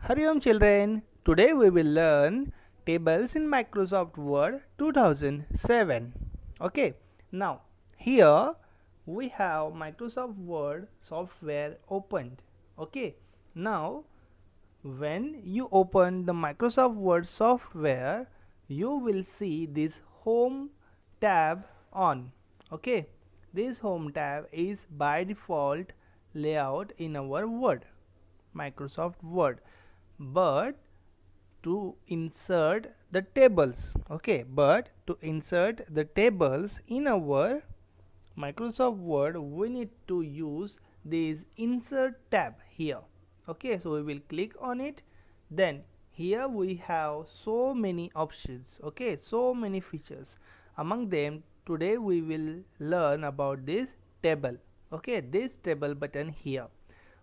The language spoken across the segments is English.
Hariom children, today we will learn tables in Microsoft Word 2007. Okay, now here we have Microsoft Word software opened. Okay, now when you open the Microsoft Word software, you will see this home tab on. Okay, this home tab is by default layout in our Word, Microsoft Word, but to insert the tables, in our Microsoft Word, we need to use this insert tab here. Okay, so we will click on it. Then here we have so many options, okay, so many features. Among them, today we will learn about this table. Okay, this table button here,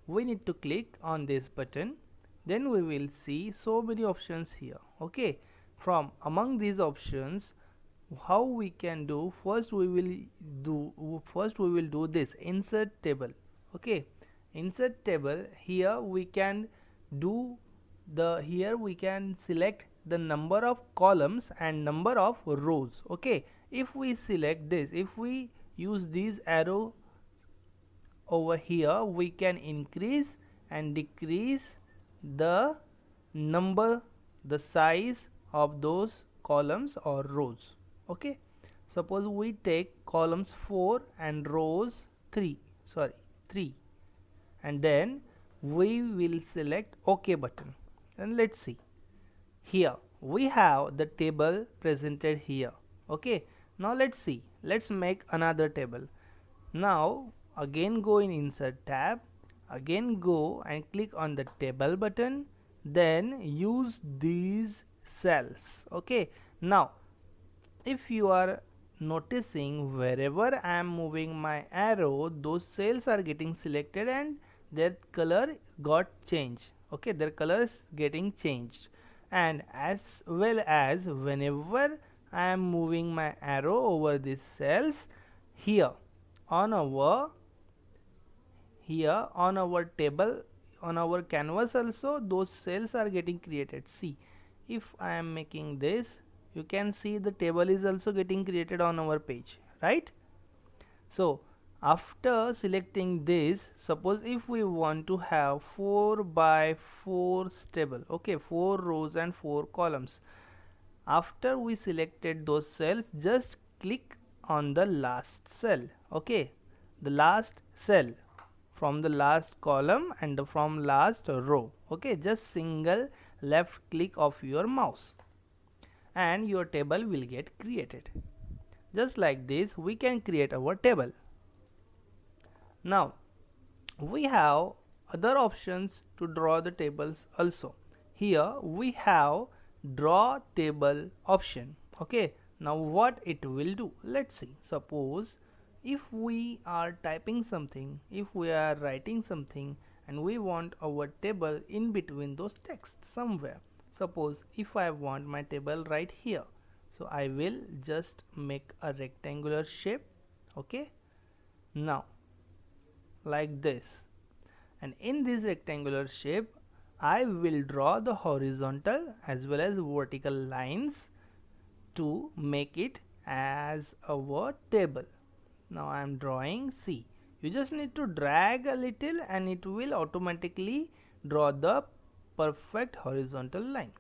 we need to click on this button. Then we will see so many options here. Okay, from among these options, how we can do, first we will do this insert table. Okay, insert table, here we can do the, here we can select the number of columns and number of rows. Okay, if we select this, if we use these arrow over here, we can increase and decrease the number, the size of those columns or rows. Okay, suppose we take columns 4 and rows 3, and then we will select OK button, and let's see, here we have the table presented here. Okay, now let's see, let's make another table. Now again go in insert tab, again go and click on the table button, then use these cells. Okay, now if you are noticing, wherever I am moving my arrow, those cells are getting selected and their color got changed. Okay, their color is getting changed, and as well as whenever I am moving my arrow over these cells, here on our table, on our canvas also, those cells are getting created. See, if I am making this, you can see the table is also getting created on our page, right? So after selecting this, suppose if we want to have 4 by 4 table, okay, 4 rows and 4 columns, after we selected those cells, just click on the last cell. Okay, the last cell from the last column and from last row. Okay, just single left click of your mouse and your table will get created. Just like this, we can create our table. Now we have other options to draw the tables also. Here we have draw table option. Okay, now what it will do, let's see. Suppose if we are typing something, if we are writing something and we want our table in between those texts somewhere. Suppose if I want my table right here, so I will just make a rectangular shape. Okay, now like this, and in this rectangular shape I will draw the horizontal as well as vertical lines to make it as our table. Now I am drawing. See, you just need to drag a little and it will automatically draw the perfect horizontal line.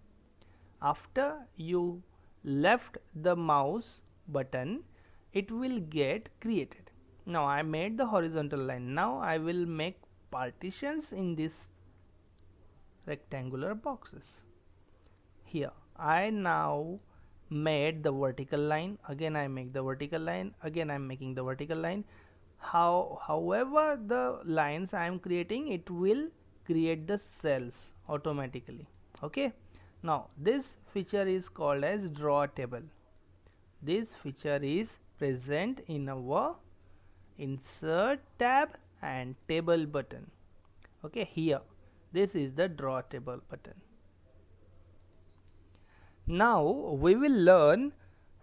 After you left the mouse button, it will get created. Now I made the horizontal line. Now I will make partitions in this rectangular boxes. Here I now made the vertical line, again I make the vertical line, again I am making the vertical line. However the lines I am creating, it will create the cells automatically. Okay, now this feature is called as draw table. This feature is present in our insert tab and table button. Okay, here this is the draw table button. Now we will learn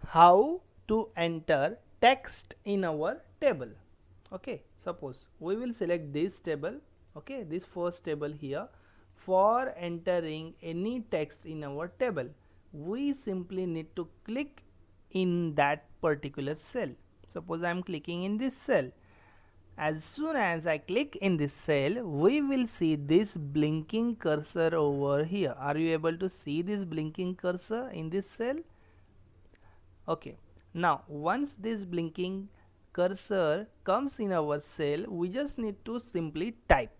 how to enter text in our table. Okay, suppose we will select this table. Okay, this first table here. For entering any text in our table, we simply need to click in that particular cell. Suppose I am clicking in this cell. As soon as I click in this cell, we will see this blinking cursor over here. Are you able to see this blinking cursor in this cell? Okay. Now, once this blinking cursor comes in our cell, we just need to simply type.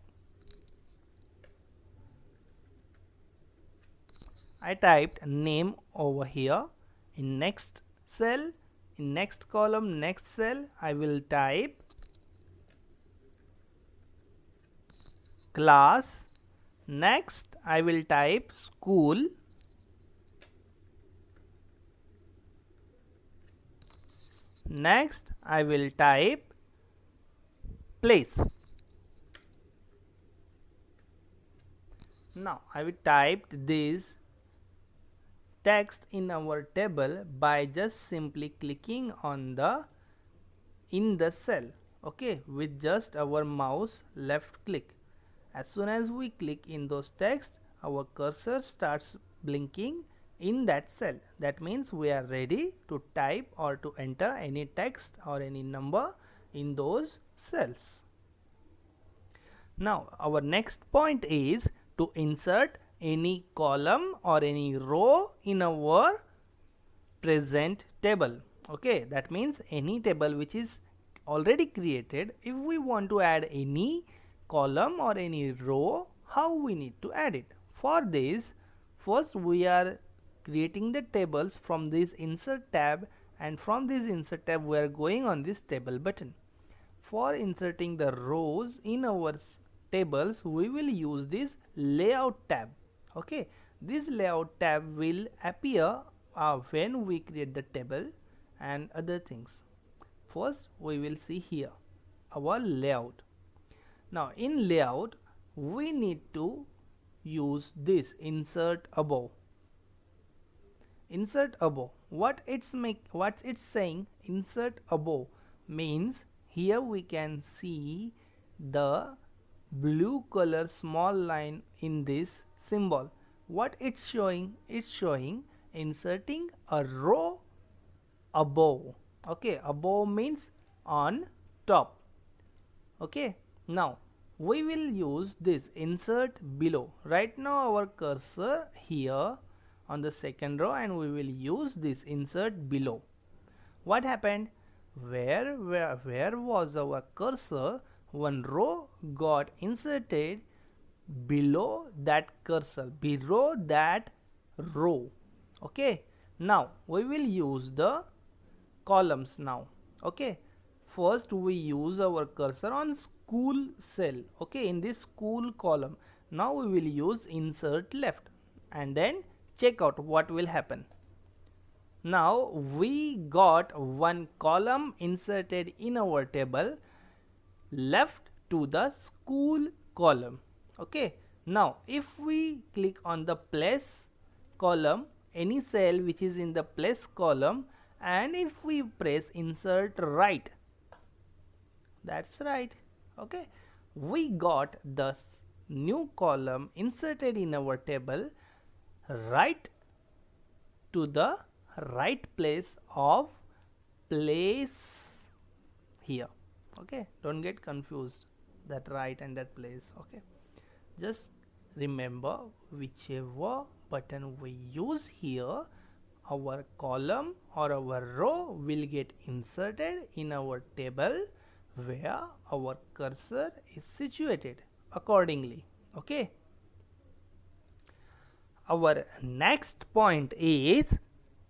I typed name over here. In next cell, in next column, next cell, I will type class. Next, I will type school. Next, I will type place. Now, I will type this text in our table by just simply clicking on the in the cell, okay, with just our mouse left click. As soon as we click in those text, our cursor starts blinking in that cell. That means we are ready to type or to enter any text or any number in those cells. Now, our next point is to insert any column or any row in our present table. Okay, that means any table which is already created, if we want to add any column or any row, how we need to add it? For this, first we are creating the tables from this insert tab, and from this insert tab we are going on this table button. For inserting the rows in our tables, we will use this layout tab. Okay, this layout tab will appear when we create the table and other things. First we will see here our layout. Now in layout we need to use this insert above. Insert above, what it's saying, insert above means here we can see the blue color small line in this symbol. What it's showing? It's showing inserting a row above. Okay, above means on top. Okay, now we will use this insert below. Right now our cursor here on the second row, and we will use this insert below. What happened? Where was our cursor? One row got inserted below that cursor, below that row. Okay, now we will use the columns now. Okay, first we use our cursor on school cell. Okay, in this school column, now we will use insert left and then check out what will happen. Now we got one column inserted in our table left to the school column. Okay, now if we click on the place column, any cell which is in the place column, and if we press insert right, that's right. Okay, we got the new column inserted in our table right to the right place of place here. Okay, don't get confused, that right and that place. Okay, just remember whichever button we use here, our column or our row will get inserted in our table where our cursor is situated accordingly. Okay, our next point is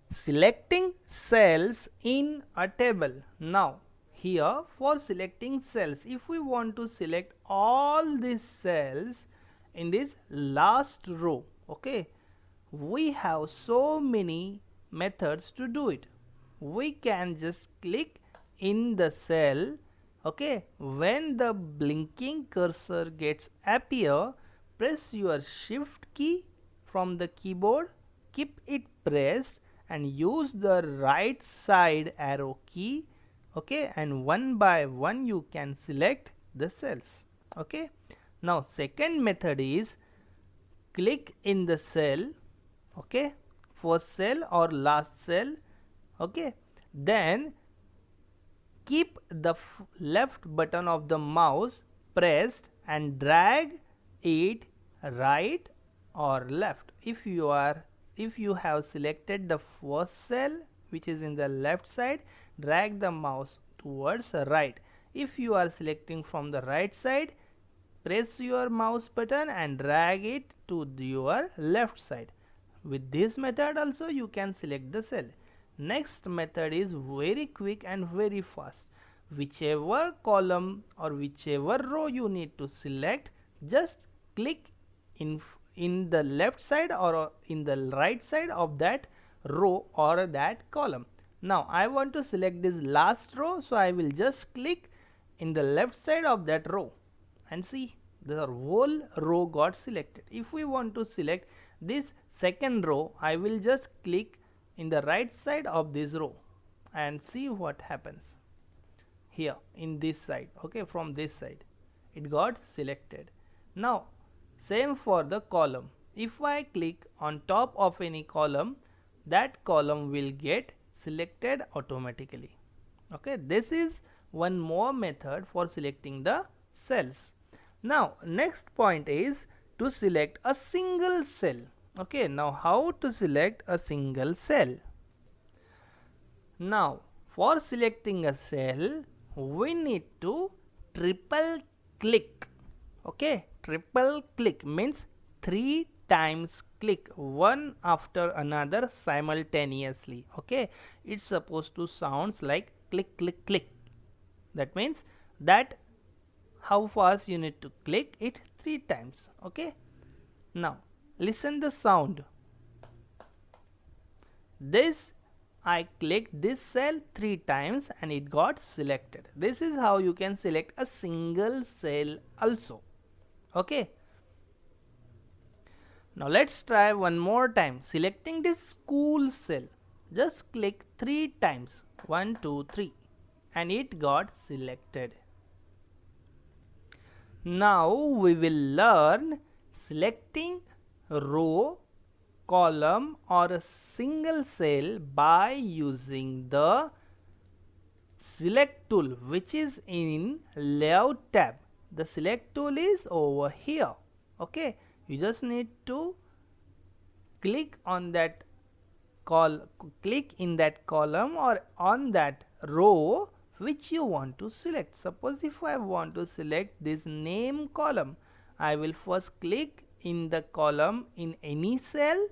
selecting cells in a table. Now here, for selecting cells, if we want to select all these cells in this last row, okay, we have so many methods to do it. We can just click in the cell. Okay, when the blinking cursor gets appear, press your shift key from the keyboard, keep it pressed and use the right side arrow key. Okay, and one by one you can select the cells. Okay, now second method is click in the cell, okay, first cell or last cell, okay, then keep the left button of the mouse pressed and drag it right or left. If you have selected the first cell which is in the left side, drag the mouse towards the right. If you are selecting from the right side, press your mouse button and drag it to your left side. With this method also you can select the cell. Next method is very quick and very fast. Whichever column or whichever row you need to select, just click in the left side or in the right side of that row or that column. Now I want to select this last row, so I will just click in the left side of that row and see the whole row got selected. If we want to select this second row, I will just click in the right side of this row and see what happens here in this side. Okay, from this side it got selected. Now same for the column. If I click on top of any column, that column will get selected automatically. Okay, this is one more method for selecting the cells. Now next point is to select a single cell. Okay, now how to select a single cell? Now for selecting a cell, we need to triple click. Okay, triple click means 3 times click one after another simultaneously. Okay, it's supposed to sounds like click click click. That means that how fast you need to click it 3 times. Okay, now listen the sound. This I clicked this cell 3 times and it got selected. This is how you can select a single cell also. Okay, now let's try one more time selecting this school cell. Just click 3 times, 1 2 3, and it got selected. Now we will learn selecting row, column or a single cell by using the select tool which is in layout tab. The select tool is over here. Okay, you just need to click on that click in that column or on that row which you want to select. Suppose if I want to select this name column, I will first click in the column in any cell,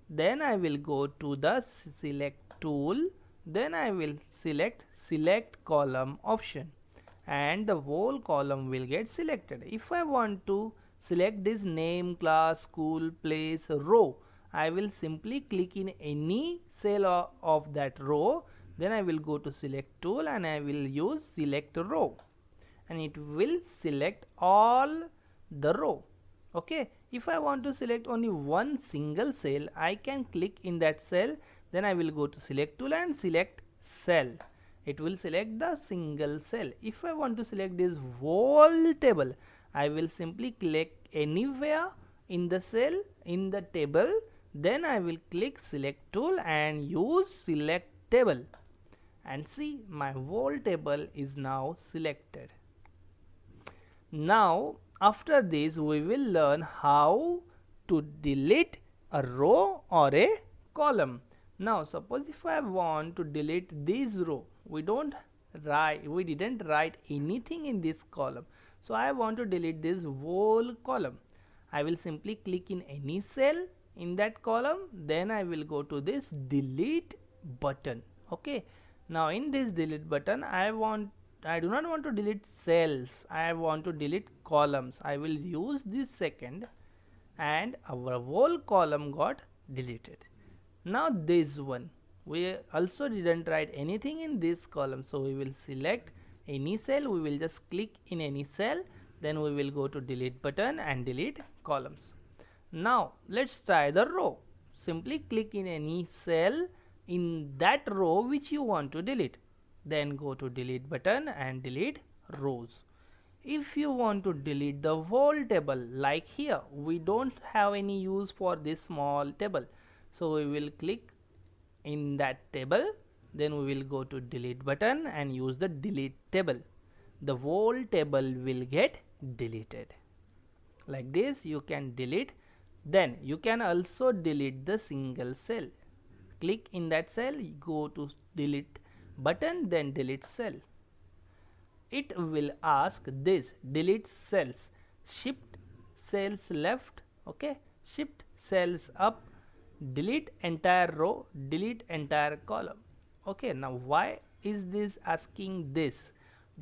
then I will go to the select tool, then I will select column option and the whole column will get selected. If I want to select this name, class, school, place, row, I will simply click in any cell of that row, then I will go to select tool and I will use select row and it will select all the row. Okay, if I want to select only one single cell, I can click in that cell, then I will go to select tool and select cell. It will select the single cell. If I want to select this whole table, I will simply click anywhere in the cell in the table, then I will click select tool and use select table and see my whole table is now selected. Now after this we will learn how to delete a row or a column. Now suppose if I want to delete this row, we didn't write anything in this column, so I want to delete this whole column. I will simply click in any cell in that column, then I will go to this delete button. Okay, now in this delete button I do not want to delete cells, I want to delete columns. I will use this second and our whole column got deleted. Now this one, we also didn't write anything in this column, so we will select any cell, we will just click in any cell, then we will go to delete button and delete columns. Now let's try the row. Simply click in any cell in that row which you want to delete, then go to delete button and delete rows. If you want to delete the whole table, like here, we don't have any use for this small table, so we will click in that table, then we will go to delete button and use the delete table. The whole table will get deleted. Like this you can delete. Then you can also delete the single cell. Click in that cell, go to delete button, then delete cell. It will ask this: delete cells, shift cells left, okay, shift cells up, delete entire row, delete entire column. Okay, now why is this asking this?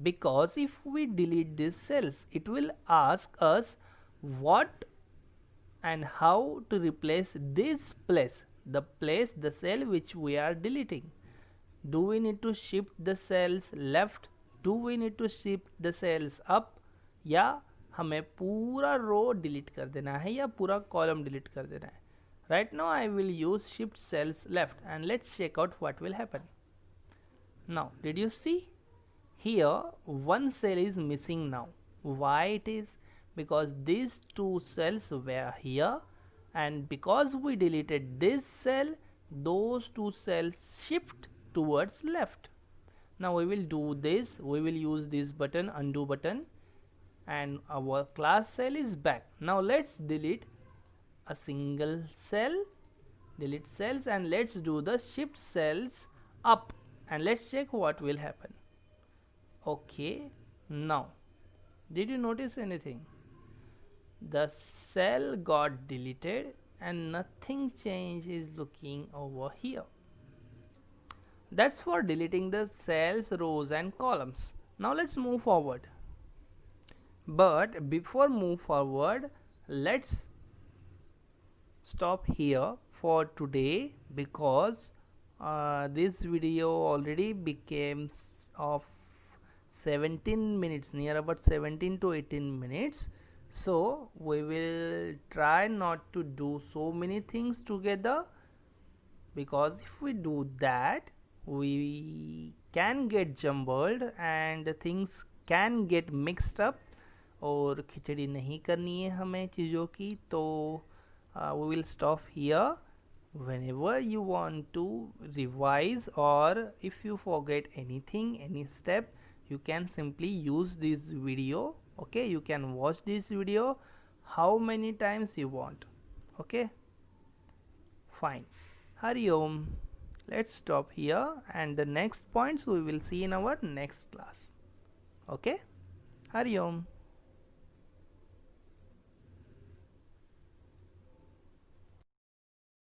Because if we delete these cells, it will ask us what and how to replace this place, the cell which we are deleting. Do we need to shift the cells left? Do we need to shift the cells up? या हमें पूरा रो delete कर देना है या पूरा column delete कर देना है? Right now I will use shift cells left and let's check out what will happen. Now did you see? Here one cell is missing now. Why it is? Because these two cells were here, and because we deleted this cell, those two cells shift towards left. Now we will do this. We will use this button, undo button, and our class cell is back. Now let's delete a single cell, delete cells, and let's do the shift cells up and let's check what will happen. Okay, now did you notice anything? The cell got deleted and nothing change is looking over here. That's for deleting the cells, rows and columns. Now let's move forward. But before move forward, let's stop here for today, because this video already became of 17 minutes, near about 17 to 18 minutes. So we will try not to do so many things together, because if we do that we can get jumbled and things can get mixed up, और खिचड़ी नहीं करनी है हमें चीज़ों की. तो we will stop here. Whenever you want to revise or if you forget anything, any step, you can simply use this video. Okay, you can watch this video how many times you want. Okay, fine. Hari Om. Let's stop here, and the next points we will see in our next class. Okay, Hari Om.